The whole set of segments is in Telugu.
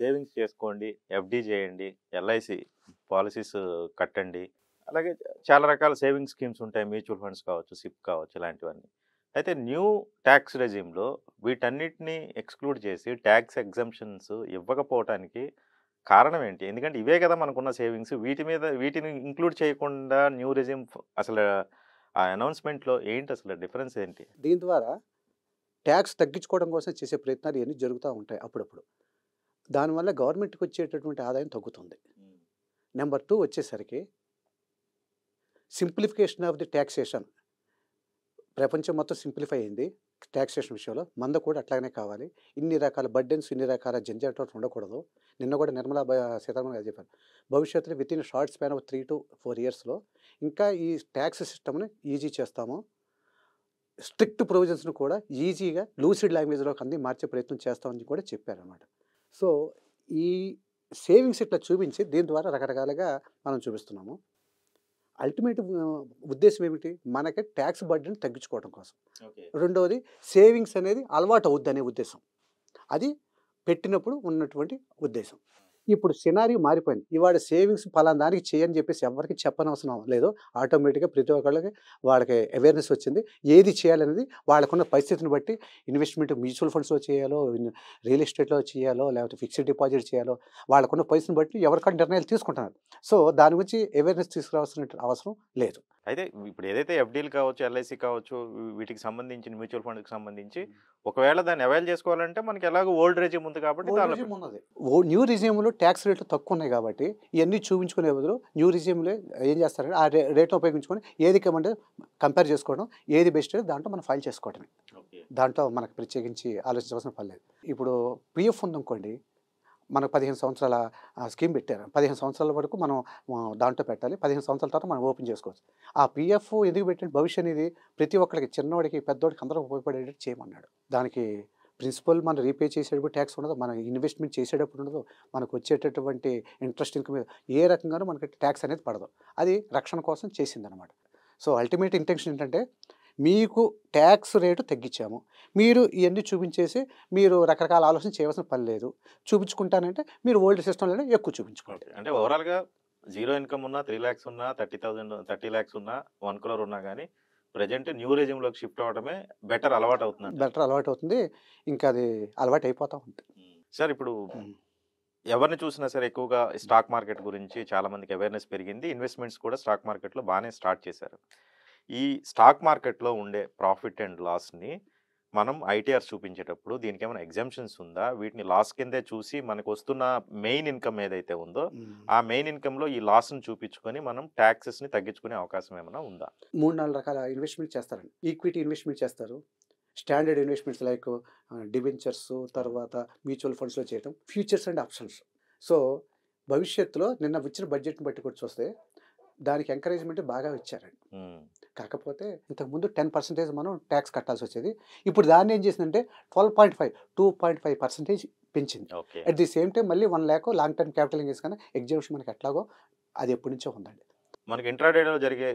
సేవింగ్స్ చేసుకోండి, ఎఫ్‌డి చేయండి, ఎల్ఐసి పాలిసీస్ కట్టండి. అలాగే చాలా రకాల సేవింగ్స్ స్కీమ్స్ ఉంటాయి. మ్యూచువల్ ఫండ్స్ కావచ్చు, సిప్ కావచ్చు ఇలాంటివన్నీ. అయితే న్యూ టాక్స్ రెజిమ్‌లో వీటన్నిటిని ఎక్స్‌క్లూడ్ చేసి టాక్స్ ఎగ్జంప్షన్స్ ఇవ్వకపోవటానికి కారణం ఏంటి? ఎందుకంటే ఇవే కదా మనకున్న సేవింగ్స్. వీటిని ఇంక్లూడ్ చేయకుండా న్యూ రెజిమ్ అసలు ఆ అనౌన్స్‌మెంట్‌లో ఏంటసలు డిఫరెన్స్ ఏంటి? దీని ద్వారా ట్యాక్స్ తగ్గించుకోవడం కోసం చేసే ప్రయత్నాలు ఇవన్నీ జరుగుతా ఉంటాయి అప్పుడప్పుడు. దానివల్ల గవర్నమెంట్‌కి వచ్చేటటువంటి ఆదాయం తగ్గుతుంది. హ్మ్. నెంబర్ 2 వచ్చేసరికి సింప్లిఫికేషన్ ఆఫ్ ది టాక్సేషన్. ప్రపంచం మొత్తం సింప్లిఫై అయింది టాక్సేషన్ విషయంలో. మనది కూడా అట్లాగనే కావాలి. ఇన్ని రకాల బర్డెన్స్, ఇన్ని రకాల జంజాటాలు ఉండకూడదు. నిన్న కూడా నిర్మలా సీతారామన్ గారు చెప్పారు. భవిష్యత్తులో వితిన్ షార్ట్ స్పాన్ ఆఫ్ 3-4 ఇయర్స్‌లో ఇంకా ఈ టాక్స్ సిస్టమ్‌ని ఈజీ చేస్తాము. స్ట్రిక్ట్ ప్రొవిజన్స్‌ని కూడా ఈజీగా లూసిడ్ లాంగ్వేజ్‌లోకి అన్నీ మార్చే ప్రయత్నం చేస్తామని కూడా చెప్పారనమాట. సో, ఈ సేవింగ్స్ ఇట్లా చూపించి దీని ద్వారా రకరకాలుగా మనం చూపిస్తున్నాము. అల్టిమేట్ ఉద్దేశ్యం ఏమిటి? మనకి టాక్స్ బర్డెన్ తగ్గించుకోవడం కోసం. ఓకే. రెండోది సేవింగ్స్ అనేది అలవాటు అవుద్దనే ఉద్దేశం. అది పెట్టినప్పుడు ఉన్నటువంటి ఉద్దేశం. ఇప్పుడు సినారియో మారిపోయింది. ఇవాళ సేవింగ్స్ పలానా దానికి చెయ్యని చెప్పేసి ఎవ్వరికీ చెప్పనవసరం లేదు. ఆటోమేటిక్‌గా ప్రతి ఒక్కళ్ళకి వాళ్ళకి అవేర్‌నెస్ వచ్చింది. ఏది చేయాలనేది వాళ్ళకున్న పరిస్థితిని బట్టి ఇన్వెస్ట్‌మెంట్ మ్యూచువల్ ఫండ్స్‌లో చేయాలో, రియల్ ఎస్టేట్‌లో చేయాలో, లేకపోతే ఫిక్స్డ్ డిపాజిట్ చేయాలో, వాళ్ళకున్న పరిస్థితిని బట్టి ఎవరికాళ్ళు నిర్ణయాలు తీసుకుంటున్నారు. సో, దాని గురించి అవేర్‌నెస్ తీసుకురావాల్సిన అవసరం లేదు. అయితే ఇప్పుడు ఏదైతే ఎఫ్‌డీలు కావచ్చు, ఎల్ఐసి కావచ్చు, వీటికి సంబంధించిన మ్యూచువల్ ఫండ్‌కి సంబంధించి ఒకవేళ దాన్ని అవైల్ చేసుకోవాలంటే మనకి ఎలాగో ఓల్డ్ రెజిమ్ ఉంది కాబట్టి ఓల్డ్ దానిలో రిజిమ్ ఉన్నది. న్యూ రిజిమ్‌లో టాక్స్ రేట్లు తక్కువున్నాయి గాబట్టి, ఇయన్నీ చూపించుకునే బదులు న్యూ రిజిమ్‌లో ఏం చేస్తారంటే, ఆ రేట్‌ని ఉపయోగించుకొని ఏది కమంటే కంపేర్ చేసుకోవడం, ఏది బెస్ట్ దాంట్లో మనం ఫైల్ చేసుకోవడమే. ఓకే. దాంట్లో మనకు ప్రత్యేకించి ఆలోచించవలసిన పని లేదు. ఇప్పుడు పీఎఫ్ ఉందనుకోండి, మనకు 15 సంవత్సరాల స్కీమ్ పెట్టారు. 15 సంవత్సరాల వరకు మనం దాంట్లో పెట్టాలి. 15 సంవత్సరాల తర్వాత మనం ఓపెన్ చేసుకోవచ్చు. ఆ పీఎఫ్ ఎందుకు పెట్టాడు? భవిష్య నిధి ప్రతి ఒక్కళ్ళకి చిన్నోడికి, పెద్దోడికి అందరికి ఉపయోగపడేటట్టు చేయమన్నాడు. దానికి ప్రిన్సిపల్ మనం రీపే చేసేటప్పుడు ట్యాక్స్ ఉండదు. మనం ఇన్వెస్ట్‌మెంట్ చేసేటప్పుడు ఉండదు. మనకు వచ్చేటటువంటి ఇంట్రెస్ట్ ఇన్‌కమ్ మీద ఏ రకంగానూ మనకి ట్యాక్స్ అనేది పడదు. అది రక్షణ కోసం చేసిందనమాట. సో, అల్టిమేట్ ఇంటెన్షన్ ఏంటంటే, మీకు ట్యాక్స్ రేటు తగ్గించాము. మీరు ఇయన్నీ చూపించేసి మీరు రకరకాల ఆలోచన చేయవలసిన పని లేదు. చూపించుకుంటానంటే మీరు ఓల్డ్ సిస్టమ్‌లోనే ఎక్కువ చూపించుకోండి. ఓకే. అంటే ఓవరాల్‌గా జీరో ఇన్‌కమ్ ఉన్నా, 3,00,000 ఉన్నా, 30,000 30,00,000 ఉన్నా, 1,00,00,000 ఉన్నా గాని ప్రెజెంట్ న్యూ రెజిమ్‌లోకి షిఫ్ట్ అవ్వడమే బెటర్ అలవాటవుతుందంటారు. బెటర్ అలవాటవుతుంది. ఇంకా అది అలవాటయిపోతా ఉంటుంది. సార్ ఇప్పుడు హ్మ్. ఎవరిని చూసినా సరే ఎక్కువగా స్టాక్ మార్కెట్ గురించి చాలా మందికి అవేర్‌నెస్ పెరిగింది. ఇన్వెస్ట్‌మెంట్స్ కూడా స్టాక్ మార్కెట్‌లో బానే స్టార్ట్ చేశారు. ఈ స్టాక్ మార్కెట్‌లో ఉండే ప్రాఫిట్ అండ్ లాస్‌ని మనం ఐటీఆర్స్ చూపించేటప్పుడు దీనికేమైనా ఎగ్జామ్షన్స్ ఉందా? వీటిని లాస్ కిందే చూసి మనకొస్తున్న మెయిన్ ఇన్‌కమ్ ఏదైతే ఉందో, హ్మ్. ఆ మెయిన్ ఇన్‌కమ్‌లో ఈ లాస్‌ని చూపించుకొని మనం టాక్సెస్‌ని తగ్గించుకునే అవకాశం ఏమైనా ఉందా? 3, 4 రకాల ఇన్వెస్ట్‌మెంట్ చేస్తారండి. ఈక్విటీ ఇన్వెస్ట్‌మెంట్ చేస్తారు. స్టాండర్డ్ ఇన్వెస్ట్‌మెంట్స్ లైక్ డిబెంచర్స్, అవును. తర్వాత మ్యూచువల్ ఫండ్స్‌లో చేయటం. Futures and options. సో, భవిష్యత్తులో నిన్న వచ్చిన బడ్జెట్‌ని బట్టి కూడా చూస్తే దానికి ఎంకరేజ్‌మెంట్ బాగా ఇచ్చారండి. హ్మ్. కాకపోతే ఇంతకుముందు 10% మనం టాక్స్ కట్టాల్సొచ్చేది. ఇప్పుడు దాన్ని ఏం చేసిందంటే 12.5 2.5% పెంచింది. Okay. At the same time మళ్ళీ 1,00,000 లాంగ్ టర్మ్ క్యాపిటల్ గెయిన్స్ కన్నా ఎగ్జామ్షన్ మనకి ఎట్లాగో అది ఎప్పటినుంచో ఉందండి. మనకి ఇంట్రాడేలో జరిగే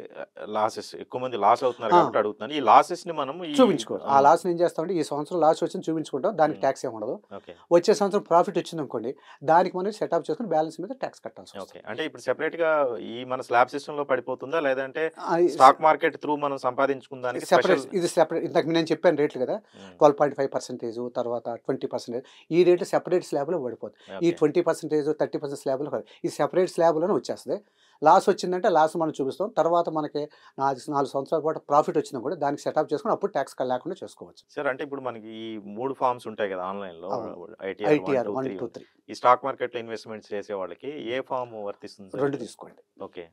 లాసెస్ ఎక్కువ మంది లాస్ అవుతున్నారు ఆ! కాబట్టి అడుగుతున్నాను. ఈ లాసెస్‌ని మనం ఈ చూపించుకోవచ్చు. ఆ! ఆ లాస్‌ని ఏం చేస్తామంటే ఈ సంవత్సరం లాస్ వచ్చింది చూపించుకుంటాం. దానికి హ్మ్. టాక్స్ ఏమి ఉండదు. ఓకే. వచ్చే సంవత్సరం ప్రాఫిట్ వచ్చిందనుకోండి, దానికి మనం సెట్ ఆఫ్ చేసుకొని బ్యాలెన్స్ మీద టాక్స్ ఓకే. కట్టాల్సొస్తుంది. అంటే ఇప్పుడు సెపరేట్‌గా ఈ మన స్లాబ్ సిస్టమ్‌లో పడిపోతుందా? లేదంటే ఆహ్, స్ స్టాక్ మార్కెట్ త్రూ మనం సంపాదించుకున్న దానికి స్పెషల్ సెపరేట్ ఇందాక నేను చెప్పాను రేట్లు కదా! హ్మ్. 12.5% తర్వాత 20% ఈ రేట్లు సెపరేట్ స్లాబ్‌లో పడిపోద్ది. ఈ ఓకే. 20%, 30% స్లాబ్‌లో కాదు. ఈ సెపరేట్ స్లాబ్‌లోనే వచ్చేస్తది. లాస్ వచ్చిందంటే లాస్ మనం చూపిస్తాం. తర్వాత మనకి 4 సంవత్సరాల పాటు ప్రాఫిట్ వచ్చిందనుకోండి దానికి సెట్ ఆఫ్ చేసుకొని అప్పుడు టాక్స్ లేకుండా చేసుకోవచ్చు. సార్ అంటే ఇప్పుడు మనకి ఈ 3 ఫార్మ్స్ ఉంటాయి కదా! ఆన్‌లైన్‌లో అవును. ఐటీఆర్ 1, ఐటీఆర్ 2, 1, 3 2, 3 ఈ స్టాక్ మార్కెట్‌లో ఇన్వెస్ట్‌మెంట్స్ చేసే వాళ్ళకి ఏ ఫార్మ్ వర్తిస్తుంది 2 సార్? తీసుకోండి. ఓకే.